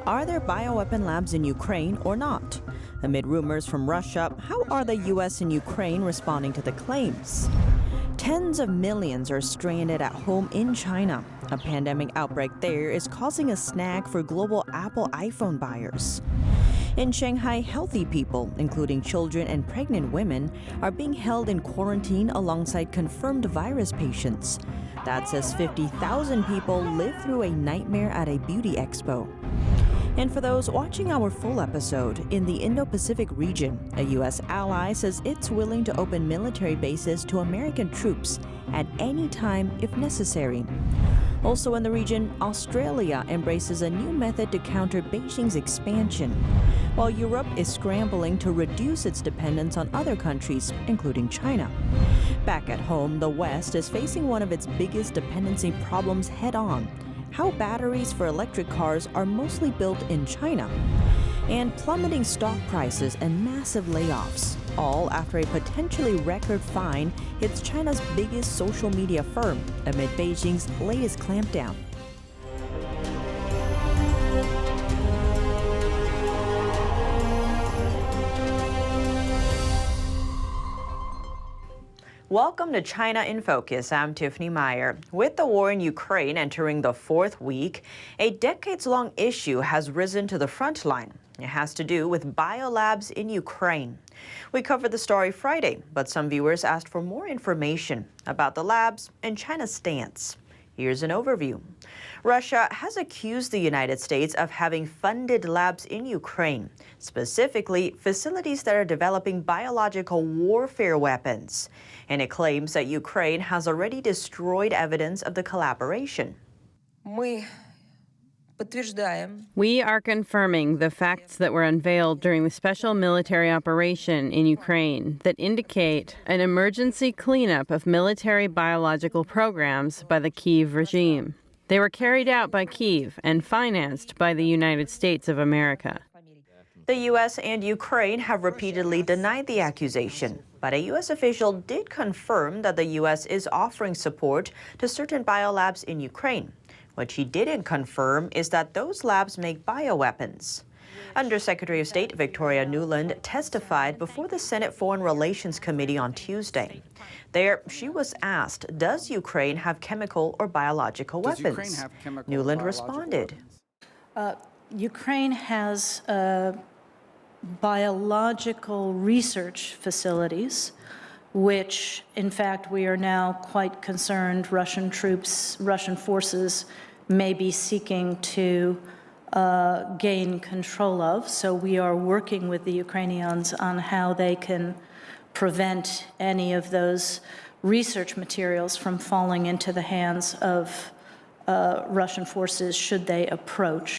Are there bioweapon labs in Ukraine or not? Amid rumors from Russia, how are the U.S. and Ukraine responding to the claims? Tens of millions are stranded at home in China. A pandemic outbreak there is causing a snag for global Apple iPhone buyers. In Shanghai, healthy people, including children and pregnant women, are being held in quarantine alongside confirmed virus patients. That's as 50,000 people live through a nightmare at a beauty expo. And for those watching our full episode, in the Indo-Pacific region, a U.S. ally says it's willing to open military bases to American troops at any time if necessary. Also in the region, Australia embraces a new method to counter Beijing's expansion, while Europe is scrambling to reduce its dependence on other countries, including China. Back at home, the West is facing one of its biggest dependency problems head-on: how batteries for electric cars are mostly built in China, and plummeting stock prices and massive layoffs, all after a potentially record fine hits China's biggest social media firm amid Beijing's latest clampdown. Welcome to China in Focus. I'm Tiffany Meyer. With the war in Ukraine entering the fourth week, a decades-long issue has risen to the front line. It has to do with biolabs in Ukraine. We covered the story Friday, but some viewers asked for more information about the labs and China's stance. Here's an overview. Russia has accused the United States of having funded labs in Ukraine, specifically facilities that are developing biological warfare weapons. And it claims that Ukraine has already destroyed evidence of the collaboration. We are confirming the facts that were unveiled during the special military operation in Ukraine that indicate an emergency cleanup of military biological programs by the Kyiv regime. They were carried out by Kyiv and financed by the United States of America. The U.S. and Ukraine have repeatedly denied the accusation, but a U.S. official did confirm that the U.S. is offering support to certain biolabs in Ukraine. What she didn't confirm is that those labs make bioweapons. Undersecretary of State Victoria Nuland testified before the Senate Foreign Relations Committee on Tuesday. There, she was asked, does Ukraine have chemical or biological weapons? Nuland responded. Ukraine has biological research facilities, which, in fact, we are now quite concerned Russian forces may be seeking to gain control of. So we are working with the Ukrainians on how they can prevent any of those research materials from falling into the hands of Russian forces should they approach.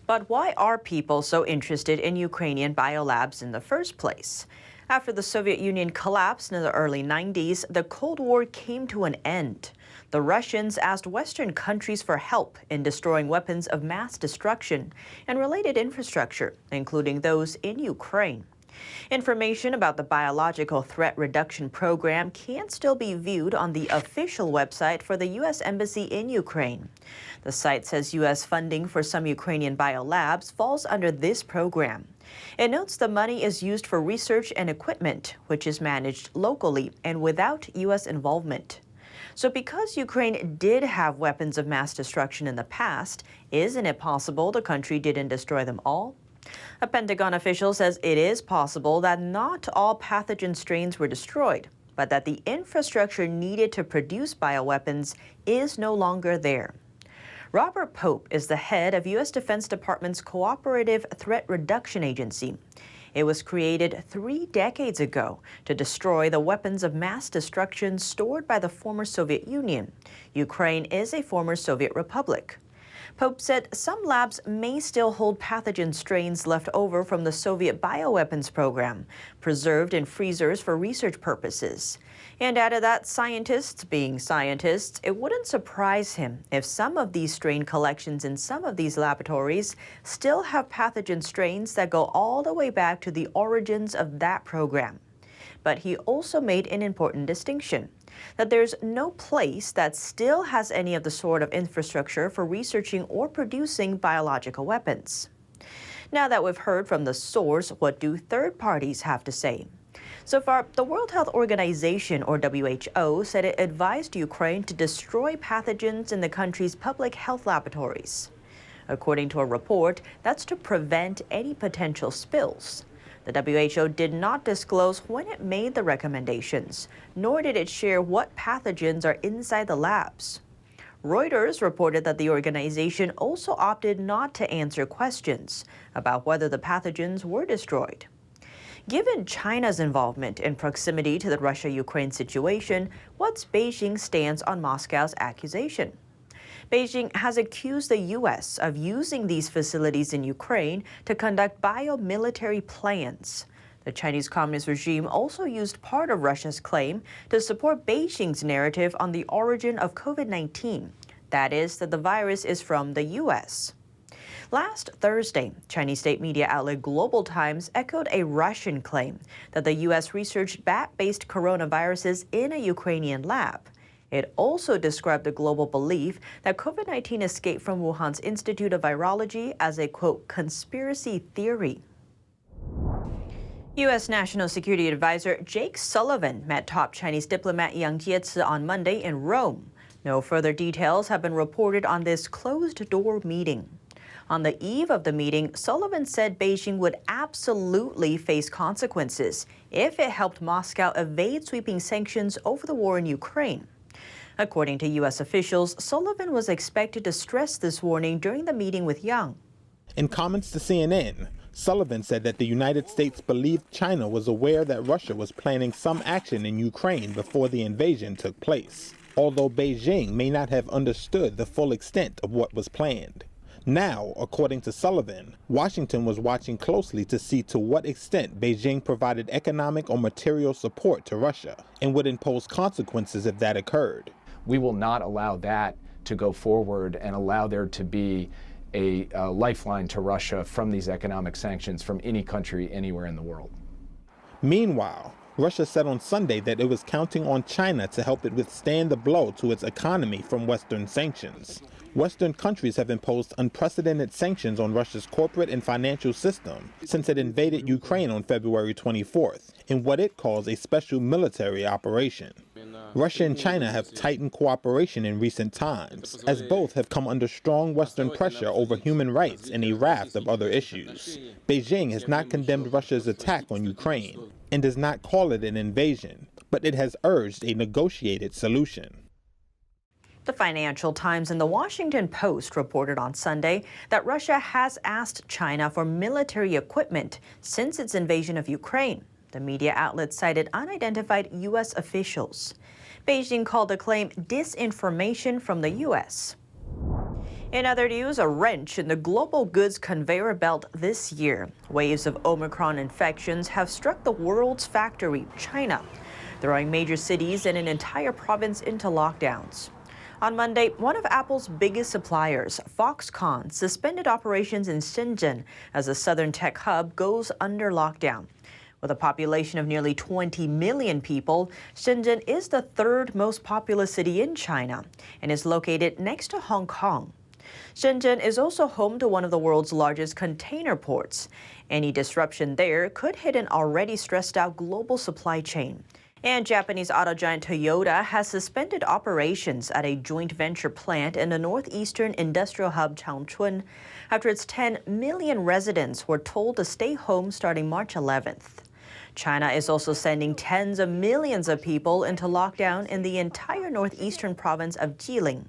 But why are people so interested in Ukrainian biolabs in the first place? After the Soviet Union collapsed in the early 90s, the Cold War came to an end. The Russians asked Western countries for help in destroying weapons of mass destruction and related infrastructure, including those in Ukraine. Information about the Biological Threat Reduction Program can still be viewed on the official website for the U.S. Embassy in Ukraine. The site says U.S. funding for some Ukrainian biolabs falls under this program. It notes the money is used for research and equipment, which is managed locally and without U.S. involvement. So because Ukraine did have weapons of mass destruction in the past, isn't it possible the country didn't destroy them all? A Pentagon official says it is possible that not all pathogen strains were destroyed, but that the infrastructure needed to produce bioweapons is no longer there. Robert Pope is the head of U.S. Defense Department's Cooperative Threat Reduction Agency. It was created 3 decades ago to destroy the weapons of mass destruction stored by the former Soviet Union. Ukraine is a former Soviet republic. Pope said some labs may still hold pathogen strains left over from the Soviet bioweapons program, preserved in freezers for research purposes. And added that scientists, being scientists, it wouldn't surprise him if some of these strain collections in some of these laboratories still have pathogen strains that go all the way back to the origins of that program. But he also made an important distinction, that there's no place that still has any of the sort of infrastructure for researching or producing biological weapons. Now that we've heard from the source, what do third parties have to say? So far, the World Health Organization, or WHO, said it advised Ukraine to destroy pathogens in the country's public health laboratories. According to a report, that's to prevent any potential spills. The WHO did not disclose when it made the recommendations, nor did it share what pathogens are inside the labs. Reuters reported that the organization also opted not to answer questions about whether the pathogens were destroyed. Given China's involvement and proximity to the Russia-Ukraine situation, what's Beijing's stance on Moscow's accusation? Beijing has accused the U.S. of using these facilities in Ukraine to conduct biomilitary plans. The Chinese Communist regime also used part of Russia's claim to support Beijing's narrative on the origin of COVID-19. That is, that the virus is from the U.S. Last Thursday, Chinese state media outlet Global Times echoed a Russian claim that the U.S. researched bat-based coronaviruses in a Ukrainian lab. It also described the global belief that COVID-19 escaped from Wuhan's Institute of Virology as a, quote, conspiracy theory. U.S. National Security Advisor Jake Sullivan met top Chinese diplomat Yang Jiechi on Monday in Rome. No further details have been reported on this closed-door meeting. On the eve of the meeting, Sullivan said Beijing would absolutely face consequences if it helped Moscow evade sweeping sanctions over the war in Ukraine. According to U.S. officials, Sullivan was expected to stress this warning during the meeting with Yang. In comments to CNN, Sullivan said that the United States believed China was aware that Russia was planning some action in Ukraine before the invasion took place, although Beijing may not have understood the full extent of what was planned. Now, according to Sullivan, Washington was watching closely to see to what extent Beijing provided economic or material support to Russia and would impose consequences if that occurred. We will not allow that to go forward and allow there to be a lifeline to Russia from these economic sanctions from any country anywhere in the world. Meanwhile, Russia said on Sunday that it was counting on China to help it withstand the blow to its economy from Western sanctions. Western countries have imposed unprecedented sanctions on Russia's corporate and financial system since it invaded Ukraine on February 24th in what it calls a special military operation. Russia and China have tightened cooperation in recent times, as both have come under strong Western pressure over human rights and a raft of other issues. Beijing has not condemned Russia's attack on Ukraine and does not call it an invasion, but it has urged a negotiated solution. The Financial Times and the Washington Post reported on Sunday that Russia has asked China for military equipment since its invasion of Ukraine. The media outlet cited unidentified U.S. officials. Beijing called the claim disinformation from the U.S. In other news, a wrench in the global goods conveyor belt this year. Waves of Omicron infections have struck the world's factory, China, throwing major cities and an entire province into lockdowns. On Monday, one of Apple's biggest suppliers, Foxconn, suspended operations in Shenzhen as the southern tech hub goes under lockdown. With a population of nearly 20 million people, Shenzhen is the third most populous city in China and is located next to Hong Kong. Shenzhen is also home to one of the world's largest container ports. Any disruption there could hit an already stressed out global supply chain. And Japanese auto giant Toyota has suspended operations at a joint venture plant in the northeastern industrial hub Changchun after its 10 million residents were told to stay home starting March 11th. China is also sending tens of millions of people into lockdown in the entire northeastern province of Jilin,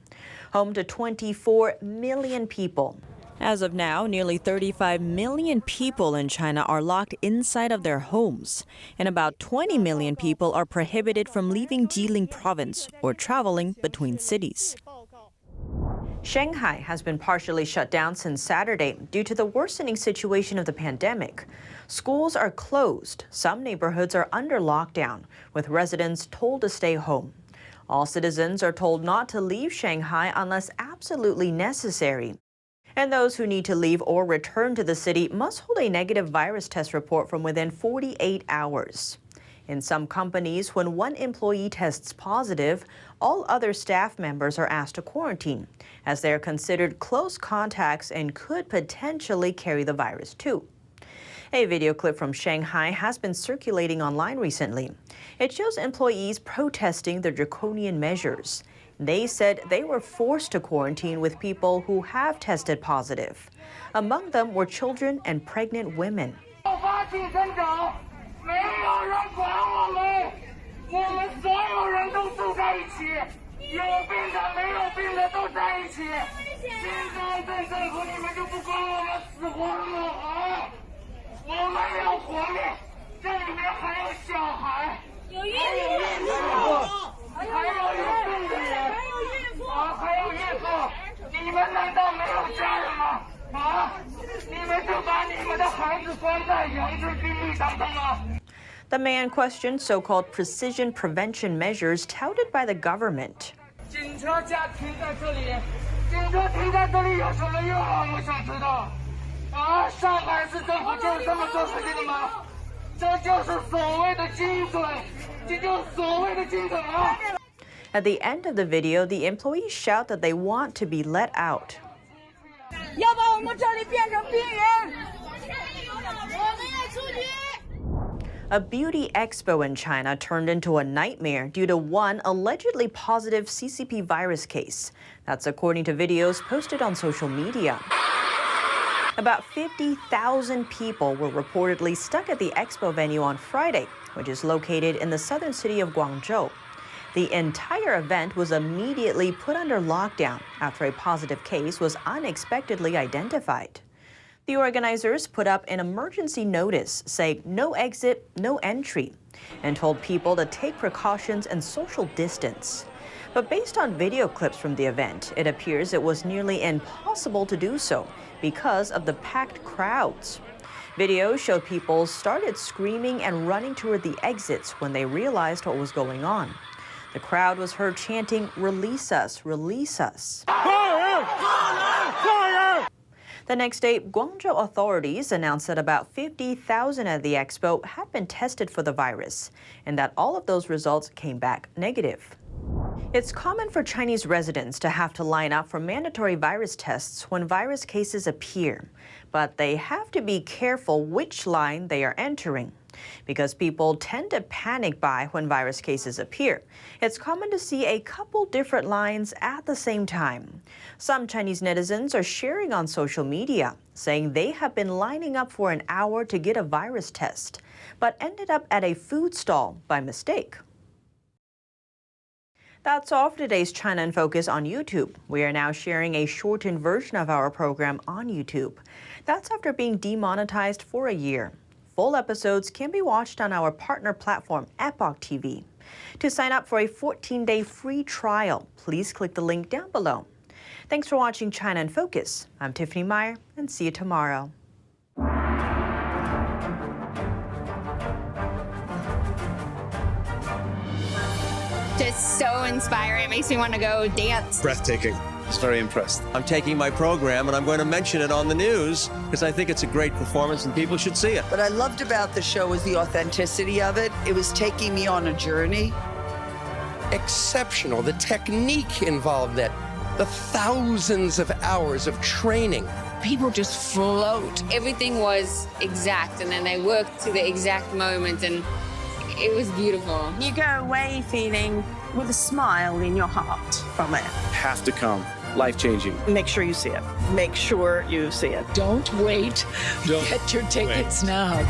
home to 24 million people. As of now, nearly 35 million people in China are locked inside of their homes, and about 20 million people are prohibited from leaving Jilin province or traveling between cities. Shanghai has been partially shut down since Saturday due to the worsening situation of the pandemic. Schools are closed. Some neighborhoods are under lockdown, with residents told to stay home. All citizens are told not to leave Shanghai unless absolutely necessary. And those who need to leave or return to the city must hold a negative virus test report from within 48 hours. In some companies, when one employee tests positive, all other staff members are asked to quarantine, as they are considered close contacts and could potentially carry the virus too. A video clip from Shanghai has been circulating online recently. It shows employees protesting the draconian measures. They said they were forced to quarantine with people who have tested positive. Among them were children and pregnant women. The man questioned so-called precision prevention measures touted by the government. At the end of the video, the employees shout that they want to be let out. A beauty expo in China turned into a nightmare due to one allegedly positive CCP virus case. That's according to videos posted on social media. About 50,000 people were reportedly stuck at the expo venue on Friday, which is located in the southern city of Guangzhou. The entire event was immediately put under lockdown after a positive case was unexpectedly identified. The organizers put up an emergency notice saying no exit, no entry, and told people to take precautions and social distance. But based on video clips from the event, it appears it was nearly impossible to do so because of the packed crowds. Videos showed people started screaming and running toward the exits when they realized what was going on. The crowd was heard chanting, "Release us, release us." The next day, Guangzhou authorities announced that about 50,000 at the expo had been tested for the virus, and that all of those results came back negative. It's common for Chinese residents to have to line up for mandatory virus tests when virus cases appear, but they have to be careful which line they are entering, because people tend to panic buy when virus cases appear. It's common to see a couple different lines at the same time. Some Chinese netizens are sharing on social media, saying they have been lining up for an hour to get a virus test, but ended up at a food stall by mistake. That's all for today's China in Focus on YouTube. We are now sharing a shortened version of our program on YouTube. That's after being demonetized for a year. Full episodes can be watched on our partner platform, Epoch TV. To sign up for a 14-day free trial, please click the link down below. Thanks for watching China in Focus. I'm Tiffany Meyer, and see you tomorrow. Just so inspiring. It makes me want to go dance. Breathtaking. I was very impressed. I'm taking my program and I'm going to mention it on the news because I think it's a great performance and people should see it. What I loved about the show was the authenticity of it. It was taking me on a journey. Exceptional. The technique involved, that the thousands of hours of training. People just float. Everything was exact, and then they worked to the exact moment, and it was beautiful. You go away feeling with a smile in your heart from it. Have to come. Life-changing. Make sure you see it. Make sure you see it. Don't wait. Get your tickets now.